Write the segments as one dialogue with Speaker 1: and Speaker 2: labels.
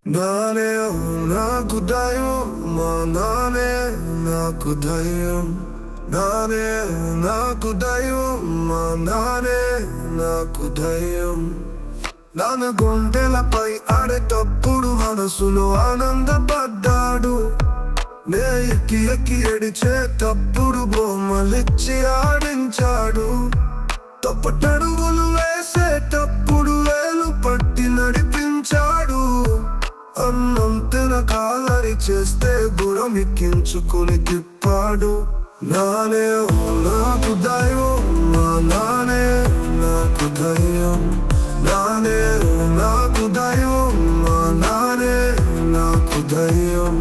Speaker 1: నానే నాకు దయం మా నానే నాకు దయం నానే నాకు దయం మా నానే నాకు దయం నాన్న గుండెలపై ఆడేటప్పుడు మనసులో ఆనందపడ్డాడు నే ఎక్కి ఎక్కి ఏడిచేటప్పుడు బొమ్మలిచ్చి ఆడించాడు తప్పటడుగులు వేసేటప్పుడు వేలు పట్టి నడిపించాడు అన్నం తినకాలని చేస్తే గురం ఎక్కించుకుని తిప్పాడు నానే నాకు దయం మా నానే నాకు దయం నానే నాకు దయం మా నానే నాకు దయం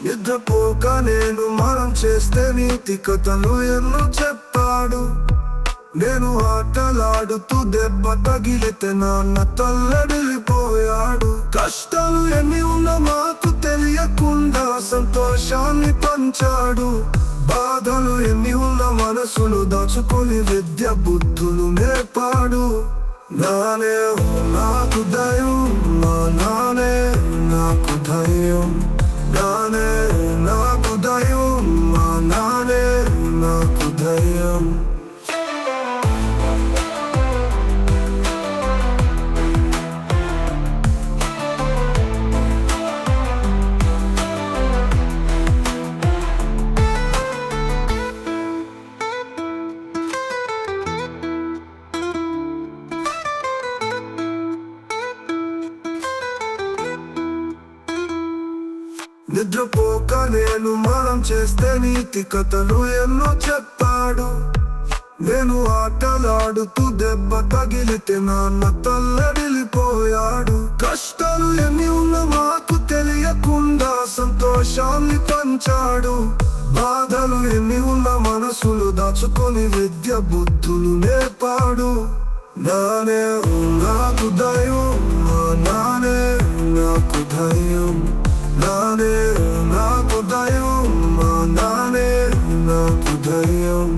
Speaker 1: నిద్రపోక నేను మనం చేస్తే నీతి కథలు ఎన్నో చెప్పాడు నేను ఆటలాడుతూ దెబ్బ తగిలితే నాన్న తల్లడిల్లిపోయాడు కష్టాలు ఎన్ని ఉన్నా మాకు తెలియకుండా సంతోషాన్ని పంచాడు బాధలు ఎన్ని ఉన్న మనసును దాచుకొని విద్య బుద్ధులు నేర్పాడు నానే నాకు దయం మా నానే నాకు దయం నానే నాకు దయం మా నానే నాకు దయం నిద్రపోక నేను మనం చేస్తే నీతి కథలు ఎన్నో చెప్పాడు నేను ఆటలాడుతూ దెబ్బ తగిలితే నాన్న తల్లడిల్లిపోయాడు కష్టాలు ఎన్ని ఉన్న మాకు తెలియకుండా సంతోషాన్ని పంచాడు బాధలు ఎన్ని ఉన్న మనసులు దాచుకొని విద్య బుద్ధులు నేర్పాడు నానే నాకు దయం మా నానే నాకు దయం నానే నాకు దయం మా నానే నాకు దయం